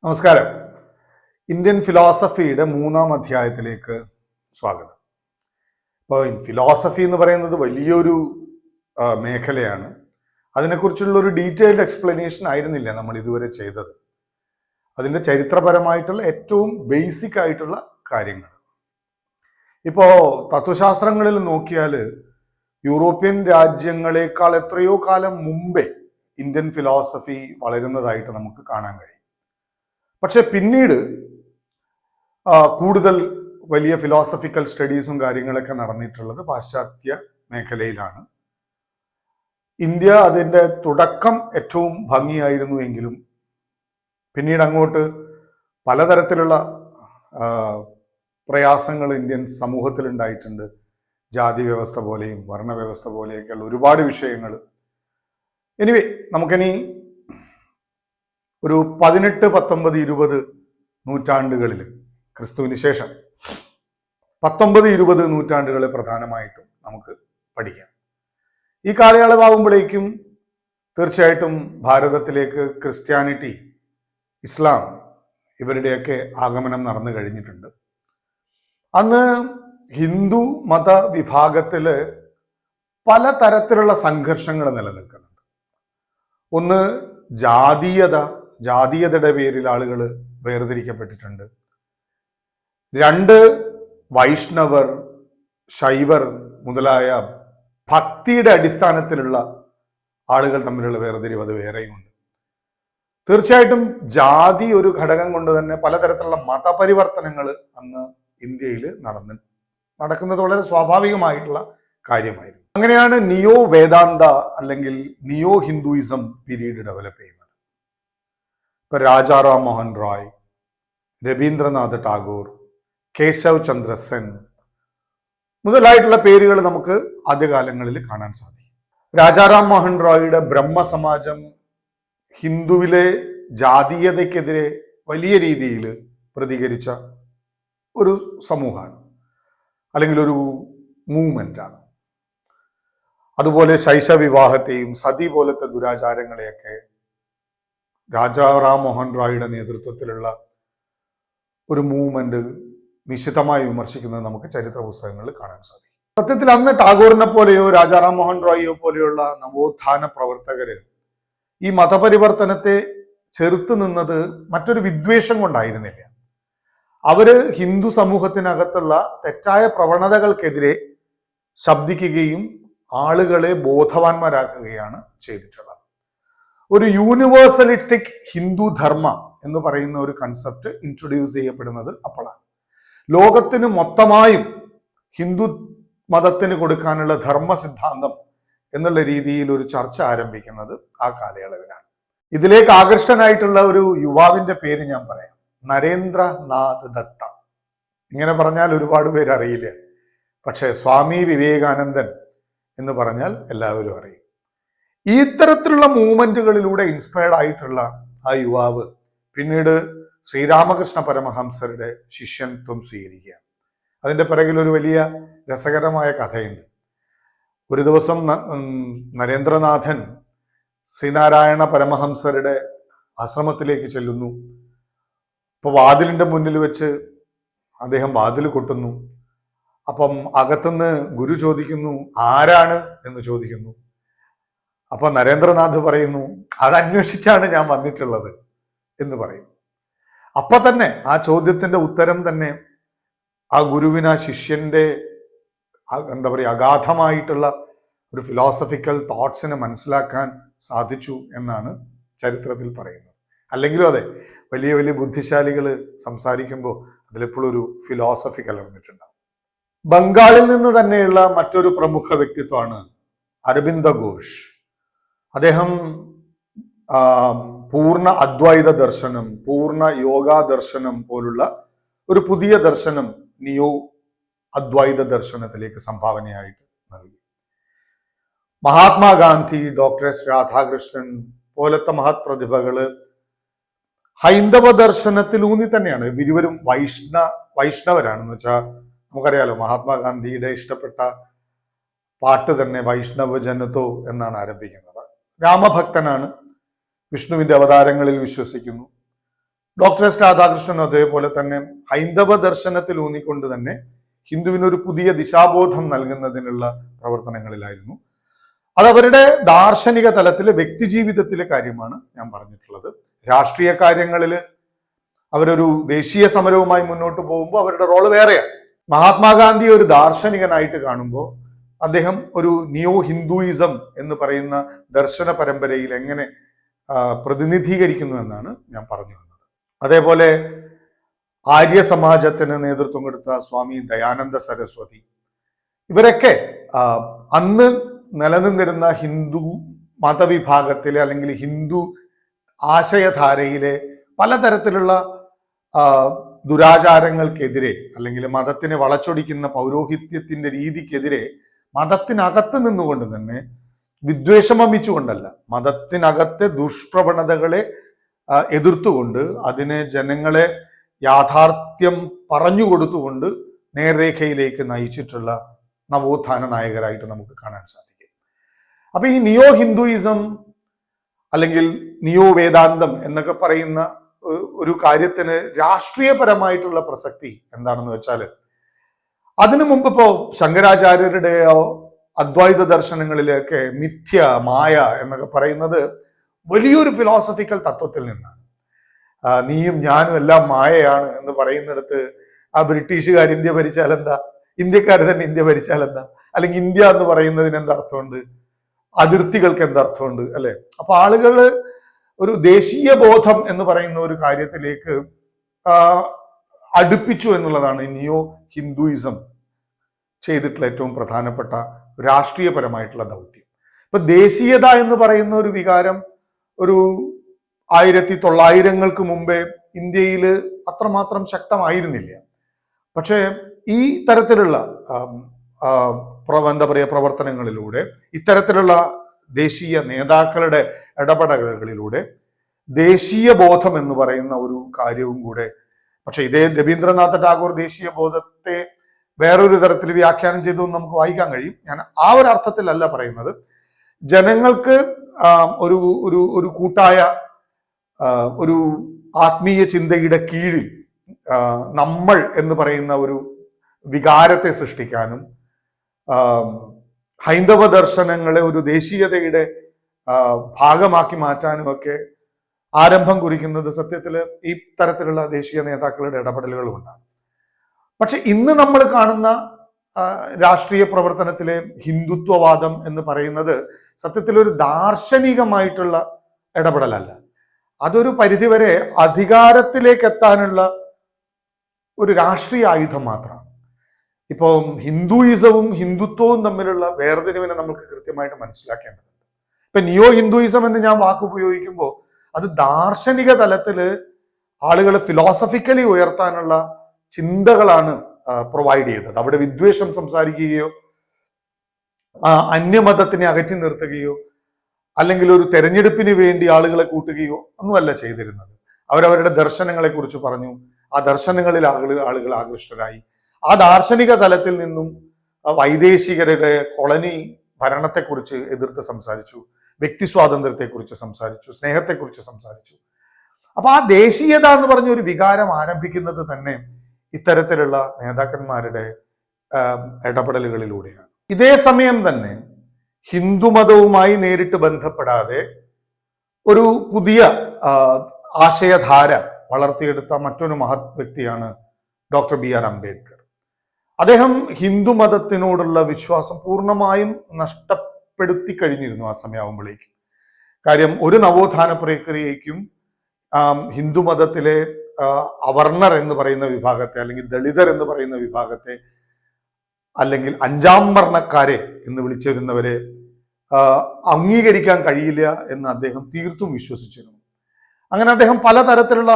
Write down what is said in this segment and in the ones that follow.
നമസ്കാരം. ഇന്ത്യൻ ഫിലോസഫിയുടെ 3-ാം അധ്യായത്തിലേക്ക് സ്വാഗതം. അപ്പോൾ ഫിലോസഫി എന്ന് പറയുന്നത് വലിയൊരു മേഖലയാണ്. അതിനെക്കുറിച്ചുള്ള ഒരു ഡീറ്റെയിൽഡ് എക്സ്പ്ലനേഷൻ ആയിരുന്നില്ല നമ്മൾ ഇതുവരെ ചെയ്തത്. അതിൻ്റെ ചരിത്രപരമായിട്ടുള്ള ഏറ്റവും ബേസിക് ആയിട്ടുള്ള കാര്യങ്ങൾ. ഇപ്പോൾ തത്വശാസ്ത്രങ്ങളിൽ നോക്കിയാൽ യൂറോപ്യൻ രാജ്യങ്ങളെക്കാൾ എത്രയോ കാലം മുമ്പേ ഇന്ത്യൻ ഫിലോസഫി വളരുന്നതായിട്ട് നമുക്ക് കാണാൻ കഴിയും. പക്ഷെ പിന്നീട് കൂടുതൽ വലിയ ഫിലോസഫിക്കൽ സ്റ്റഡീസും കാര്യങ്ങളൊക്കെ നടന്നിട്ടുള്ളത് പാശ്ചാത്യ മേഖലയിലാണ്. ഇന്ത്യ അതിൻ്റെ തുടക്കം ഏറ്റവും ഭംഗിയായിരുന്നു എങ്കിലും പിന്നീട് അങ്ങോട്ട് പലതരത്തിലുള്ള പ്രയാസങ്ങൾ ഇന്ത്യൻ സമൂഹത്തിൽ ഉണ്ടായിട്ടുണ്ട്. ജാതി വ്യവസ്ഥ പോലെയും വർണ്ണവ്യവസ്ഥ പോലെയൊക്കെയുള്ള ഒരുപാട് വിഷയങ്ങൾ. എനിവേ, നമുക്കിനി ഒരു 18, 19, 20 നൂറ്റാണ്ടുകളിൽ, ക്രിസ്തുവിന് ശേഷം 19, 20 നൂറ്റാണ്ടുകളിൽ പ്രധാനമായിട്ടും നമുക്ക് പഠിക്കാം. ഈ കാലയളവാകുമ്പോഴേക്കും തീർച്ചയായിട്ടും ഭാരതത്തിലേക്ക് ക്രിസ്ത്യാനിറ്റി, ഇസ്ലാം ഇവരുടെയൊക്കെ ആഗമനം നടന്നു കഴിഞ്ഞിട്ടുണ്ട്. അന്ന് ഹിന്ദു മത വിഭാഗത്തിൽ പലതരത്തിലുള്ള സംഘർഷങ്ങൾ നിലനിൽക്കുന്നുണ്ട്. ഒന്ന്, ജാതീയതയുടെ പേരിൽ ആളുകൾ വേർതിരിക്കപ്പെട്ടിട്ടുണ്ട്. 2, വൈഷ്ണവർ, ശൈവർ മുതലായ ഭക്തിയുടെ അടിസ്ഥാനത്തിലുള്ള ആളുകൾ തമ്മിലുള്ള വേർതിരിവ് അത് വേറെയുമുണ്ട്. തീർച്ചയായിട്ടും ജാതി ഒരു ഘടകം കൊണ്ട് തന്നെ പലതരത്തിലുള്ള മതപരിവർത്തനങ്ങൾ അന്ന് ഇന്ത്യയിൽ നടക്കുന്നത് വളരെ സ്വാഭാവികമായിട്ടുള്ള കാര്യമായിരുന്നു. അങ്ങനെയാണ് നിയോ വേദാന്ത അല്ലെങ്കിൽ നിയോ ഹിന്ദുയിസം പീരീഡ് ഡെവലപ്പ് ചെയ്യുന്നത്. ഇപ്പൊ രാജാറാം മോഹൻ റോയ്, രവീന്ദ്രനാഥ് ടാഗോർ, കേശവ് ചന്ദ്ര സെൻ മുതലായിട്ടുള്ള പേരുകൾ നമുക്ക് ആദ്യകാലങ്ങളിൽ കാണാൻ സാധിക്കും. രാജാറാം മോഹൻ റോയിയുടെ ബ്രഹ്മസമാജം ഹിന്ദുവിലെ ജാതീയതയ്ക്കെതിരെ വലിയ രീതിയിൽ പ്രതികരിച്ച ഒരു സമൂഹമാണ്, അല്ലെങ്കിൽ ഒരു മൂവ്മെന്റാണ്. അതുപോലെ ശൈശവിവാഹത്തെയും സതി പോലത്തെ ദുരാചാരങ്ങളെയൊക്കെ രാജാറാം മോഹൻ റോയിയുടെ നേതൃത്വത്തിലുള്ള ഒരു മൂവ്മെന്റ് നിശിതമായി വിമർശിക്കുന്നത് നമുക്ക് ചരിത്ര പുസ്തകങ്ങളിൽ കാണാൻ സാധിക്കും. സത്യത്തിൽ അന്ന് ടാഗോറിനെ പോലെയോ രാജാറാം മോഹൻ റോയിയോ പോലെയുള്ള നവോത്ഥാന പ്രവർത്തകര് ഈ മതപരിവർത്തനത്തെ ചെറുത്തു നിന്നത് മറ്റൊരു വിദ്വേഷം കൊണ്ടായിരുന്നില്ല. അവര് ഹിന്ദു സമൂഹത്തിനകത്തുള്ള തെറ്റായ പ്രവണതകൾക്കെതിരെ ശബ്ദിക്കുകയും ആളുകളെ ബോധവാന്മാരാക്കുകയാണ് ചെയ്തിട്ടുള്ളത്. ഒരു യൂണിവേഴ്സലിസ്റ്റിക് ഹിന്ദു ധർമ്മ എന്ന് പറയുന്ന ഒരു കൺസെപ്റ്റ് ഇൻട്രൊഡ്യൂസ് ചെയ്യപ്പെടുന്നത് അപ്പോഴാണ്. ലോകത്തിന് മൊത്തമായും ഹിന്ദു മതത്തിന് കൊടുക്കാനുള്ള ധർമ്മ സിദ്ധാന്തം എന്നുള്ള രീതിയിൽ ഒരു ചർച്ച ആരംഭിക്കുന്നത് ആ കാലയളവിലാണ്. ഇതിലേക്ക് ആകർഷ്ടനായിട്ടുള്ള ഒരു യുവാവിന്റെ പേര് ഞാൻ പറയാം, നരേന്ദ്രനാഥ് ദത്ത. ഇങ്ങനെ പറഞ്ഞാൽ ഒരുപാട് പേര് അറിയില്ല, പക്ഷെ സ്വാമി വിവേകാനന്ദൻ എന്ന് പറഞ്ഞാൽ എല്ലാവരും അറിയും. ഈ ഇത്തരത്തിലുള്ള മൂവ്മെന്റുകളിലൂടെ ഇൻസ്പയർഡ് ആയിട്ടുള്ള ആ യുവാവ് പിന്നീട് ശ്രീരാമകൃഷ്ണ പരമഹംസരുടെ ശിഷ്യത്വം സ്വീകരിക്കുകയാണ്. അതിന്റെ പിറകിൽ ഒരു വലിയ രസകരമായ കഥയുണ്ട്. ഒരു ദിവസം നരേന്ദ്രനാഥൻ ശ്രീനാരായണ പരമഹംസരുടെ ആശ്രമത്തിലേക്ക് ചെല്ലുന്നു. ഇപ്പൊ വാതിലിന്റെ മുന്നിൽ വെച്ച് അദ്ദേഹം വാതിൽ കൊട്ടുന്നു. അപ്പം അകത്തുനിന്ന് ഗുരു ചോദിക്കുന്നു, ആരാണ് എന്ന് ചോദിക്കുന്നു. അപ്പൊ നരേന്ദ്രനാഥ് പറയുന്നു, അത് അന്വേഷിച്ചാണ് ഞാൻ വന്നിട്ടുള്ളത് എന്ന് പറയും. അപ്പൊ തന്നെ ആ ചോദ്യത്തിന്റെ ഉത്തരം തന്നെ ആ ഗുരുവിന് ആ ശിഷ്യന്റെ എന്താ പറയുക അഗാധമായിട്ടുള്ള ഒരു ഫിലോസഫിക്കൽ തോട്ട്സിനെ മനസ്സിലാക്കാൻ സാധിച്ചു എന്നാണ് ചരിത്രത്തിൽ പറയുന്നത്. അല്ലെങ്കിലും അതെ, വലിയ വലിയ ബുദ്ധിശാലികൾ സംസാരിക്കുമ്പോൾ അതിലെപ്പോഴും ഒരു ഫിലോസഫി കലർന്നിട്ടുണ്ടാവും. ബംഗാളിൽ നിന്ന് തന്നെയുള്ള മറ്റൊരു പ്രമുഖ വ്യക്തിത്വമാണ് അരബിന്ദ ഘോഷ്. അദ്ദേഹം പൂർണ്ണ അദ്വൈത ദർശനം, പൂർണ്ണ യോഗ ദർശനം പോലുള്ള ഒരു പുതിയ ദർശനം നിയോ അദ്വൈത ദർശനത്തിലേക്ക് സംഭാവനയായിട്ട് നൽകി. മഹാത്മാഗാന്ധി, ഡോക്ടർ എസ് രാധാകൃഷ്ണൻ പോലത്തെ മഹത് പ്രതിഭകള് ഹൈന്ദവ ദർശനത്തിലൂന്നി തന്നെയാണ്. ഇരുവരും വൈഷ്ണവരാണെന്ന് വെച്ചാൽ നമുക്കറിയാലോ, മഹാത്മാഗാന്ധിയുടെ ഇഷ്ടപ്പെട്ട പാട്ട് തന്നെ വൈഷ്ണവ ജനതോ എന്നാണ് ആരംഭിക്കുന്നത്. രാമഭക്തനാണ്, വിഷ്ണുവിന്റെ അവതാരങ്ങളിൽ വിശ്വസിക്കുന്നു. ഡോക്ടർ എസ് രാധാകൃഷ്ണനും അതേപോലെ തന്നെ ഹൈന്ദവ ദർശനത്തിൽ ഊന്നിക്കൊണ്ട് തന്നെ ഹിന്ദുവിനൊരു പുതിയ ദിശാബോധം നൽകുന്നതിനുള്ള പ്രവർത്തനങ്ങളിലായിരുന്നു. അത് അവരുടെ ദാർശനിക തലത്തിലെ വ്യക്തിജീവിതത്തിലെ കാര്യമാണ് ഞാൻ പറഞ്ഞിട്ടുള്ളത്. രാഷ്ട്രീയ കാര്യങ്ങളിൽ അവരൊരു ദേശീയ സമരവുമായി മുന്നോട്ട് പോകുമ്പോൾ അവരുടെ റോള് വേറെയാണ്. മഹാത്മാഗാന്ധി ഒരു ദാർശനികനായിട്ട് കാണുമ്പോൾ അദ്ദേഹം ഒരു നിയോ ഹിന്ദുയിസം എന്ന് പറയുന്ന ദർശന പരമ്പരയിൽ എങ്ങനെ പ്രതിനിധീകരിക്കുന്നു എന്നാണ് ഞാൻ പറഞ്ഞു വന്നത്. അതേപോലെ ആര്യ സമാജത്തിന് നേതൃത്വം കൊടുത്ത സ്വാമി ദയാനന്ദ സരസ്വതി, ഇവരൊക്കെ അന്ന് നിലനിന്നിരുന്ന ഹിന്ദു മതവിഭാഗത്തിലെ അല്ലെങ്കിൽ ഹിന്ദു ആശയധാരയിലെ പലതരത്തിലുള്ള ദുരാചാരങ്ങൾക്കെതിരെ അല്ലെങ്കിൽ മതത്തിനെ വളച്ചൊടിക്കുന്ന പൗരോഹിത്യത്തിന്റെ രീതിക്കെതിരെ മതത്തിനകത്ത് നിന്നുകൊണ്ട് തന്നെ വിദ്വേഷം വമിച്ചുകൊണ്ടല്ല, മതത്തിനകത്തെ ദുഷ്പ്രവണതകളെ എതിർത്തുകൊണ്ട് അതിനെ ജനങ്ങളെ യാഥാർത്ഥ്യം പറഞ്ഞുകൊടുത്തുകൊണ്ട് നേർരേഖയിലേക്ക് നയിച്ചിട്ടുള്ള നവോത്ഥാന നായകരായിട്ട് നമുക്ക് കാണാൻ സാധിക്കും. അപ്പൊ ഈ നിയോ ഹിന്ദുയിസം അല്ലെങ്കിൽ നിയോ വേദാന്തം എന്നൊക്കെ പറയുന്ന ഒരു കാര്യത്തിന് രാഷ്ട്രീയപരമായിട്ടുള്ള പ്രസക്തി എന്താണെന്ന് വെച്ചാൽ, അതിനു മുമ്പ് ഇപ്പോ ശങ്കരാചാര്യരുടെയോ അദ്വൈത ദർശനങ്ങളിലൊക്കെ മിഥ്യ, മായ എന്നൊക്കെ പറയുന്നത് വലിയൊരു ഫിലോസഫിക്കൽ തത്വത്തിൽ നിന്നാണ്. നീയും ഞാനും എല്ലാം മായയാണ് എന്ന് പറയുന്നിടത്ത് ആ ബ്രിട്ടീഷുകാർ ഇന്ത്യ ഭരിച്ചാൽ എന്താ, ഇന്ത്യക്കാർ തന്നെ ഇന്ത്യ ഭരിച്ചാൽ എന്താ, അല്ലെങ്കിൽ ഇന്ത്യ എന്ന് പറയുന്നതിന് എന്തർത്ഥമുണ്ട്, അതിർത്തികൾക്ക് എന്തർത്ഥമുണ്ട്, അല്ലെ? അപ്പൊ ആളുകൾ ഒരു ദേശീയ ബോധം എന്ന് പറയുന്ന ഒരു കാര്യത്തിലേക്ക് അടുപ്പിച്ചു എന്നുള്ളതാണ് നിയോ ഹിന്ദുയിസം ചെയ്തിട്ടുള്ള ഏറ്റവും പ്രധാനപ്പെട്ട രാഷ്ട്രീയപരമായിട്ടുള്ള ദൗത്യം. ഇപ്പൊ ദേശീയത എന്ന് പറയുന്ന ഒരു വികാരം ഒരു 1900 മുമ്പേ ഇന്ത്യയിൽ അത്രമാത്രം ശക്തമായിരുന്നില്ല. പക്ഷേ ഈ തരത്തിലുള്ള എന്താ പറയുക പ്രവർത്തനങ്ങളിലൂടെ, ഇത്തരത്തിലുള്ള ദേശീയ നേതാക്കളുടെ ഇടപെടലുകളിലൂടെ ദേശീയ ബോധം എന്ന് പറയുന്ന ഒരു കാര്യവും കൂടെ, പക്ഷെ ഇതേ രവീന്ദ്രനാഥ ടാഗോർ ദേശീയ ബോധത്തെ വേറൊരു തരത്തിൽ വ്യാഖ്യാനം ചെയ്തു നമുക്ക് വായിക്കാൻ കഴിയും. ഞാൻ ആ ഒരു അർത്ഥത്തിലല്ല പറയുന്നത്. ജനങ്ങൾക്ക് ഒരു ഒരു ഒരു കൂട്ടായ ഒരു ആത്മീയ ചിന്തയുടെ കീഴിൽ നമ്മൾ എന്ന് പറയുന്ന ഒരു വികാരത്തെ സൃഷ്ടിക്കാനും ഹൈന്ദവ ദർശനങ്ങളെ ഒരു ദേശീയതയുടെ ഭാഗമാക്കി മാറ്റാനുമൊക്കെ ആരംഭം കുറിക്കുന്നത് സത്യത്തിൽ ഈ തരത്തിലുള്ള ദേശീയ നേതാക്കളുടെ ഇടപെടലുകൾ കൊണ്ടാണ്. പക്ഷെ ഇന്ന് നമ്മൾ കാണുന്ന രാഷ്ട്രീയ പ്രവർത്തനത്തിലെ ഹിന്ദുത്വവാദം എന്ന് പറയുന്നത് സത്യത്തിൽ ഒരു ദാർശനികമായിട്ടുള്ള ഇടപെടലല്ല. അതൊരു പരിധിവരെ അധികാരത്തിലേക്ക് എത്താനുള്ള ഒരു രാഷ്ട്രീയ ആയുധം മാത്രമാണ്. ഇപ്പോൾ ഹിന്ദുയിസവും ഹിന്ദുത്വവും തമ്മിലുള്ള വേർതിരിവിനെ നമുക്ക് കൃത്യമായിട്ട് മനസ്സിലാക്കേണ്ടതുണ്ട്. ഇപ്പൊ നിയോ ഹിന്ദുയിസം എന്ന് ഞാൻ വാക്ക് ഉപയോഗിക്കുമ്പോൾ അത് ദാർശനിക തലത്തില് ആളുകളെ ഫിലോസഫിക്കലി ഉയർത്താനുള്ള ചിന്തകളാണ് പ്രൊവൈഡ് ചെയ്തത്. അവിടെ വിദ്വേഷം സംസാരിക്കുകയോ അന്യമതത്തിനെ അകറ്റി നിർത്തുകയോ അല്ലെങ്കിൽ ഒരു തെരഞ്ഞെടുപ്പിന് വേണ്ടി ആളുകളെ കൂട്ടുകയോ ഒന്നുമല്ല ചെയ്തിരുന്നത്. അവരവരുടെ ദർശനങ്ങളെ കുറിച്ച് പറഞ്ഞു, ആ ദർശനങ്ങളിൽ ആളുകൾ ആകൃഷ്ടരായി. ആ ദാർശനിക തലത്തിൽ നിന്നും വൈദേശികരുടെ കോളനി ഭരണത്തെക്കുറിച്ച് എതിർത്ത് സംസാരിച്ചു, വ്യക്തി സ്വാതന്ത്ര്യത്തെക്കുറിച്ച് സംസാരിച്ചു, സ്നേഹത്തെക്കുറിച്ച് സംസാരിച്ചു. അപ്പൊ ആ ദേശീയത എന്ന് പറഞ്ഞ ഒരു വികാരം ആരംഭിക്കുന്നത് തന്നെ ഇത്തരത്തിലുള്ള നേതാക്കന്മാരുടെ ഇടപെടലുകളിലൂടെയാണ്. ഇതേ സമയം തന്നെ ഹിന്ദുമതവുമായി നേരിട്ട് ബന്ധപ്പെടാതെ ഒരു പുതിയ ആശയധാര വളർത്തിയെടുത്ത മറ്റൊരു മഹത് വ്യക്തിയാണ് ഡോക്ടർ BR അംബേദ്കർ. അദ്ദേഹം ഹിന്ദുമതത്തിനോടുള്ള വിശ്വാസം പൂർണ്ണമായും നഷ്ടപ്പെടുത്തി കഴിഞ്ഞിരുന്നു ആ സമയമാകുമ്പോഴേക്കും. കാര്യം ഒരു നവോത്ഥാന പ്രക്രിയയ്ക്കും ഹിന്ദുമതത്തിലെ അവർണർ എന്ന് പറയുന്ന വിഭാഗത്തെ അല്ലെങ്കിൽ ദളിതർ എന്ന് പറയുന്ന വിഭാഗത്തെ അല്ലെങ്കിൽ അഞ്ചാം വർണ്ണക്കാരെ എന്ന് വിളിച്ചിരുന്നവരെ അംഗീകരിക്കാൻ കഴിയില്ല എന്ന് അദ്ദേഹം തീർത്തും വിശ്വസിച്ചിരുന്നു. അങ്ങനെ അദ്ദേഹം പലതരത്തിലുള്ള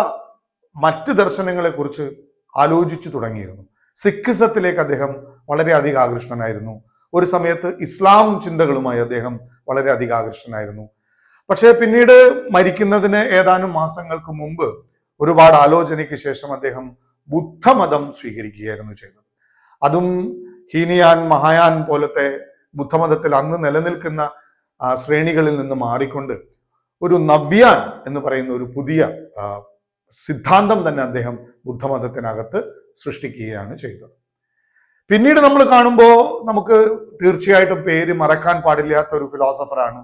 മറ്റ് ദർശനങ്ങളെ കുറിച്ച് ആലോചിച്ചു തുടങ്ങിയിരുന്നു. സിഖിസത്തിലേക്ക് അദ്ദേഹം വളരെയധികം ആകൃഷ്ടനായിരുന്നു. ഒരു സമയത്ത് ഇസ്ലാം ചിന്തകളുമായി അദ്ദേഹം വളരെയധികം ആകൃഷ്ടനായിരുന്നു. പക്ഷേ പിന്നീട് മരിക്കുന്നതിന് ഏതാനും മാസങ്ങൾക്ക് മുമ്പ് ഒരുപാട് ആലോചനയ്ക്ക് ശേഷം അദ്ദേഹം ബുദ്ധമതം സ്വീകരിക്കുകയായിരുന്നു ചെയ്തത്. അതും ഹീനയാൻ മഹായാൻ പോലത്തെ ബുദ്ധമതത്തിൽ അന്ന് നിലനിൽക്കുന്ന ശ്രേണികളിൽ നിന്ന് മാറിക്കൊണ്ട് ഒരു നവ്യാൻ എന്ന് പറയുന്ന ഒരു പുതിയ സിദ്ധാന്തം തന്നെ അദ്ദേഹം ബുദ്ധമതത്തിനകത്ത് സൃഷ്ടിക്കുകയാണ് ചെയ്തത്. പിന്നീട് നമ്മൾ കാണുമ്പോൾ നമുക്ക് തീർച്ചയായിട്ടും പേര് മറക്കാൻ പാടില്ലാത്ത ഒരു ഫിലോസഫറാണ്,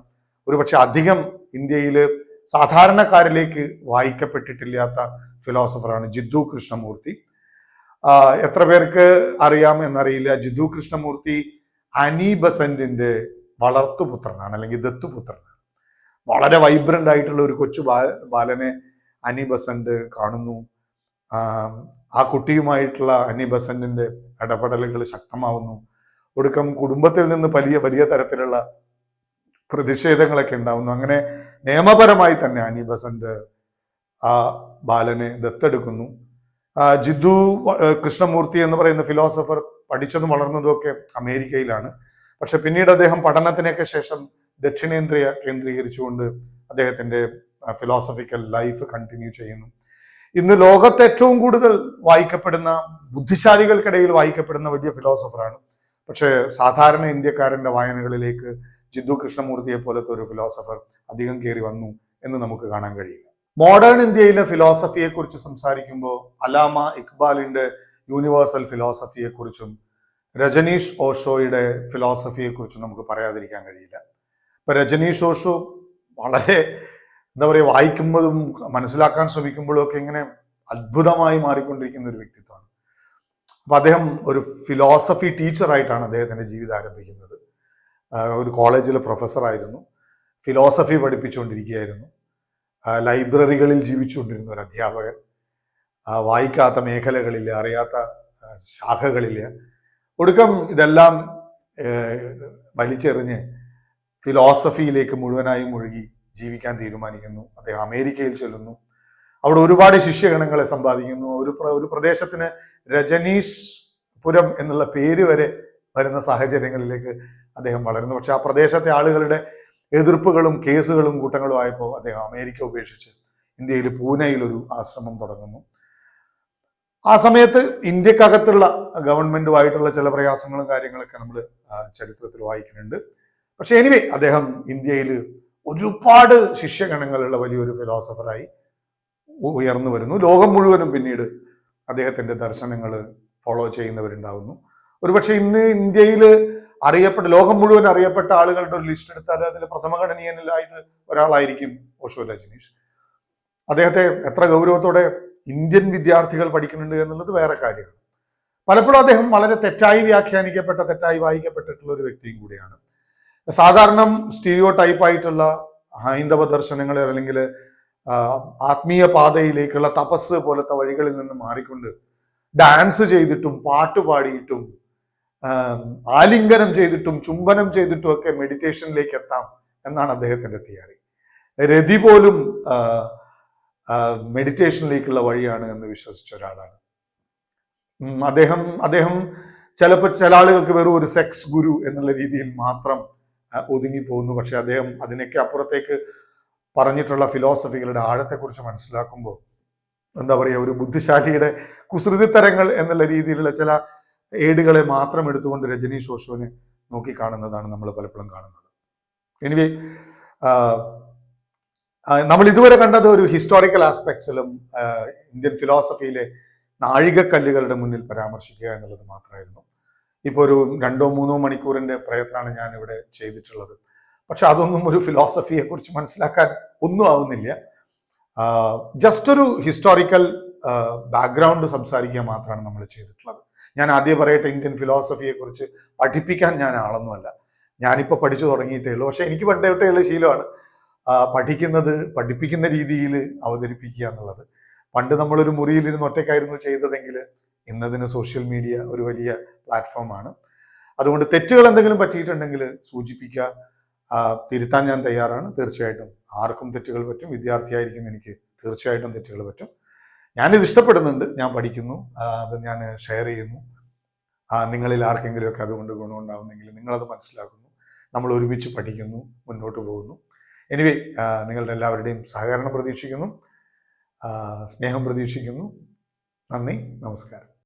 ഒരുപക്ഷെ അധികം ഇന്ത്യയിൽ സാധാരണക്കാരിലേക്ക് വായിക്കപ്പെട്ടിട്ടില്ലാത്ത ഫിലോസഫറാണ് ജിദ്ദു കൃഷ്ണമൂർത്തി. എത്ര പേർക്ക് അറിയാം എന്നറിയില്ല, ജിദ്ദു കൃഷ്ണമൂർത്തി അനി ബസന്റിന്റെ വളർത്തുപുത്രനാണ്, അല്ലെങ്കിൽ ദത്തുപുത്രനാണ്. വളരെ വൈബ്രന്റ് ആയിട്ടുള്ള ഒരു കൊച്ചു ബാലനെ അനി ബസന്റ് കാണുന്നു. ആ കുട്ടിയുമായിട്ടുള്ള അനി ബസന്റിന്റെ ഇടപെടലുകൾ ശക്തമാവുന്നു. ഒടുക്കം കുടുംബത്തിൽ നിന്ന് വലിയ വലിയ തരത്തിലുള്ള പ്രതിഷേധങ്ങളൊക്കെ ഉണ്ടാവുന്നു. അങ്ങനെ നിയമപരമായി തന്നെ അനി ബസന്റ് ആ ബാലനെ ദത്തെടുക്കുന്നു. ജിദ്ദു കൃഷ്ണമൂർത്തി എന്ന് പറയുന്ന ഫിലോസഫർ പഠിച്ചതും വളർന്നതും ഒക്കെ അമേരിക്കയിലാണ്. പക്ഷെ പിന്നീട് അദ്ദേഹം പഠനത്തിനൊക്കെ ശേഷം ദക്ഷിണേന്ത്യ കേന്ദ്രീകരിച്ചുകൊണ്ട് അദ്ദേഹത്തിന്റെ ഫിലോസഫിക്കൽ ലൈഫ് കണ്ടിന്യൂ ചെയ്യുന്നു. ഇന്ന് ലോകത്ത് ഏറ്റവും കൂടുതൽ വായിക്കപ്പെടുന്ന, ബുദ്ധിശാലികൾക്കിടയിൽ വായിക്കപ്പെടുന്ന വലിയ ഫിലോസഫറാണ്. പക്ഷെ സാധാരണ ഇന്ത്യക്കാരന്റെ വായനകളിലേക്ക് ജിദ്ദു കൃഷ്ണമൂർത്തിയെ പോലത്തെ ഒരു ഫിലോസഫർ അധികം കയറി വന്നു എന്ന് നമുക്ക് കാണാൻ കഴിയില്ല. മോഡേൺ ഇന്ത്യയിലെ ഫിലോസഫിയെ കുറിച്ച് സംസാരിക്കുമ്പോൾ അലാമ ഇക്ബാലിന്റെ യൂണിവേഴ്സൽ ഫിലോസഫിയെ കുറിച്ചും രജനീഷ് ഓഷോയുടെ ഫിലോസഫിയെ കുറിച്ചും നമുക്ക് പറയാതിരിക്കാൻ കഴിയില്ല. ഇപ്പൊ രജനീഷ് ഓഷോ വളരെ എന്താ പറയുക, വായിക്കുമ്പോഴും മനസ്സിലാക്കാൻ ശ്രമിക്കുമ്പോഴും ഒക്കെ ഇങ്ങനെ അത്ഭുതമായി മാറിക്കൊണ്ടിരിക്കുന്ന ഒരു വ്യക്തിത്വമാണ്. അപ്പൊ അദ്ദേഹം ഒരു ഫിലോസഫി ടീച്ചറായിട്ടാണ് അദ്ദേഹത്തിന്റെ ജീവിതം ആരംഭിക്കുന്നത്. ഒരു കോളേജിലെ പ്രൊഫസറായിരുന്നു, ഫിലോസഫി പഠിപ്പിച്ചുകൊണ്ടിരിക്കുകയായിരുന്നു, ലൈബ്രറികളിൽ ജീവിച്ചുകൊണ്ടിരുന്ന ഒരു അധ്യാപകൻ, വായിക്കാത്ത മേഖലകളില്ല, അറിയാത്ത ശാഖകളില്ല. ഒടുക്കം ഇതെല്ലാം വലിച്ചെറിഞ്ഞ് ഫിലോസഫിയിലേക്ക് മുഴുവനായും മുഴുകി ജീവിക്കാൻ തീരുമാനിക്കുന്നു. അദ്ദേഹം അമേരിക്കയിൽ ചെല്ലുന്നു, അവിടെ ഒരുപാട് ശിഷ്യഗണങ്ങളെ സമ്പാദിക്കുന്നു. ഒരു പ്രദേശത്തിന് രജനീഷ് പുരം എന്നുള്ള പേര് വരെ വരുന്ന സാഹചര്യങ്ങളിലേക്ക് അദ്ദേഹം വളരുന്നു. പക്ഷെ ആ പ്രദേശത്തെ ആളുകളുടെ എതിർപ്പുകളും കേസുകളും കൂട്ടങ്ങളും ആയപ്പോൾ അദ്ദേഹം അമേരിക്ക ഉപേക്ഷിച്ച് ഇന്ത്യയിൽ പൂനെയിൽ ഒരു ആശ്രമം തുടങ്ങുന്നു. ആ സമയത്ത് ഇന്ത്യക്കകത്തുള്ള ഗവൺമെന്റുമായിട്ടുള്ള ചില പ്രയാസങ്ങളും കാര്യങ്ങളൊക്കെ നമ്മൾ ചരിത്രത്തിൽ വായിക്കുന്നുണ്ട്. പക്ഷെ എനിവേ അദ്ദേഹം ഇന്ത്യയിൽ ഒരുപാട് ശിഷ്യഗണങ്ങളുള്ള വലിയൊരു ഫിലോസഫറായി ഉയർന്നു വരുന്നു. ലോകം മുഴുവനും പിന്നീട് അദ്ദേഹത്തിന്റെ ദർശനങ്ങൾ ഫോളോ ചെയ്യുന്നവരുണ്ടാവുന്നു. ഒരുപക്ഷെ ഇന്ന് ഇന്ത്യയിൽ ലോകം മുഴുവൻ അറിയപ്പെട്ട ആളുകളുടെ ഒരു ലിസ്റ്റ് എടുത്താൽ അതിൽ പ്രഥമഗണനീയനിലായിട്ട് ഒരാളായിരിക്കും ഓഷോ രജനീഷ്. അദ്ദേഹത്തെ എത്ര ഗൗരവത്തോടെ ഇന്ത്യൻ വിദ്യാർത്ഥികൾ പഠിക്കുന്നുണ്ട് എന്നുള്ളത് വേറെ കാര്യമാണ്. പലപ്പോഴും അദ്ദേഹം വളരെ തെറ്റായി വ്യാഖ്യാനിക്കപ്പെട്ട, തെറ്റായി വായിക്കപ്പെട്ടിട്ടുള്ള ഒരു വ്യക്തിയും കൂടിയാണ്. സാധാരണ സ്റ്റീരിയോ ടൈപ്പായിട്ടുള്ള ഹൈന്ദവ ദർശനങ്ങൾ അല്ലെങ്കിൽ ആത്മീയ പാതയിലേക്കുള്ള തപസ് പോലത്തെ വഴികളിൽ നിന്ന് മാറിക്കൊണ്ട് ഡാൻസ് ചെയ്തിട്ടും പാട്ട് പാടിയിട്ടും ആലിംഗനം ചെയ്തിട്ടും ചുംബനം ചെയ്തിട്ടും ഒക്കെ മെഡിറ്റേഷനിലേക്ക് എത്താം എന്നാണ് അദ്ദേഹത്തിന്റെ തിയറി. രതി പോലും മെഡിറ്റേഷനിലേക്കുള്ള വഴിയാണ് എന്ന് വിശ്വസിച്ച ഒരാളാണ് അദ്ദേഹം. ചിലപ്പോൾ ചില ആളുകൾക്ക് വെറും ഒരു സെക്സ് ഗുരു എന്നുള്ള രീതിയിൽ മാത്രം ഒതുങ്ങി പോകുന്നു. പക്ഷെ അദ്ദേഹം അതിനൊക്കെ അപ്പുറത്തേക്ക് പറഞ്ഞിട്ടുള്ള ഫിലോസഫികളുടെ ആഴത്തെക്കുറിച്ച് മനസ്സിലാക്കുമ്പോൾ എന്താ പറയുക, ഒരു ബുദ്ധിശാലിയുടെ കുസൃതിത്തരങ്ങൾ എന്നുള്ള രീതിയിലുള്ള ചില ഏടുകളെ മാത്രം എടുത്തുകൊണ്ട് രജനീഷ് ഓഷോനെ നോക്കിക്കാണുന്നതാണ് നമ്മൾ പലപ്പോഴും കാണുന്നത്. എനിവേ, നമ്മൾ ഇതുവരെ കണ്ടത് ഒരു ഹിസ്റ്റോറിക്കൽ ആസ്പെക്ട്സിലും ഇന്ത്യൻ ഫിലോസഫിയിലെ നാഴികക്കല്ലുകളുടെ മുന്നിൽ പരാമർശിക്കുക എന്നുള്ളത് മാത്രമായിരുന്നു. ഇപ്പോൾ ഒരു 2-3 മണിക്കൂറിന്റെ പ്രയത്നമാണ് ഞാൻ ഇവിടെ ചെയ്തിട്ടുള്ളത്. പക്ഷെ അതൊന്നും ഒരു ഫിലോസഫിയെ കുറിച്ച് മനസ്സിലാക്കാൻ ഒന്നും ആവുന്നില്ല. ജസ്റ്റ് ഒരു ഹിസ്റ്റോറിക്കൽ ബാക്ക്ഗ്രൗണ്ട് സംസാരിക്കുക മാത്രമാണ് നമ്മൾ ചെയ്തിട്ടുള്ളത്. ഞാൻ ആദ്യം പറയട്ടെ, ഇന്ത്യൻ ഫിലോസഫിയെ കുറിച്ച് പഠിപ്പിക്കാൻ ഞാൻ ആളൊന്നുമല്ല. ഞാനിപ്പോൾ പഠിച്ചു തുടങ്ങിയിട്ടേ ഉള്ളൂ. പക്ഷെ എനിക്ക് പണ്ടേ തൊട്ടേയുള്ള ശീലമാണ് പഠിപ്പിക്കുന്ന രീതിയിൽ അവതരിപ്പിക്കുക എന്നുള്ളത്. പണ്ട് നമ്മളൊരു മുറിയിലിരുന്ന് ഒറ്റയ്ക്കായിരുന്നു ചെയ്തതെങ്കിൽ ഇന്നതിന് സോഷ്യൽ മീഡിയ ഒരു വലിയ പ്ലാറ്റ്ഫോമാണ്. അതുകൊണ്ട് തെറ്റുകൾ എന്തെങ്കിലും പറ്റിയിട്ടുണ്ടെങ്കിൽ സൂചിപ്പിക്കുക, തിരുത്താൻ ഞാൻ തയ്യാറാണ്. തീർച്ചയായിട്ടും ആർക്കും തെറ്റുകൾ പറ്റും. വിദ്യാർത്ഥിയായിരിക്കും എനിക്ക് തീർച്ചയായിട്ടും തെറ്റുകൾ പറ്റും. ഞാനിത് ഇഷ്ടപ്പെടുന്നുണ്ട്, ഞാൻ പഠിക്കുന്നു, അത് ഞാൻ ഷെയർ ചെയ്യുന്നു. നിങ്ങളിൽ ആർക്കെങ്കിലുമൊക്കെ അതുകൊണ്ട് ഗുണമുണ്ടാവുന്നെങ്കിൽ നിങ്ങളത് മനസ്സിലാക്കുന്നു, നമ്മൾ ഒരുമിച്ച് പഠിക്കുന്നു, മുന്നോട്ട് പോകുന്നു. എനിവേ, നിങ്ങളുടെ എല്ലാവരുടെയും സഹകരണം പ്രതീക്ഷിക്കുന്നു, സ്നേഹം പ്രതീക്ഷിക്കുന്നു. നന്ദി, നമസ്കാരം.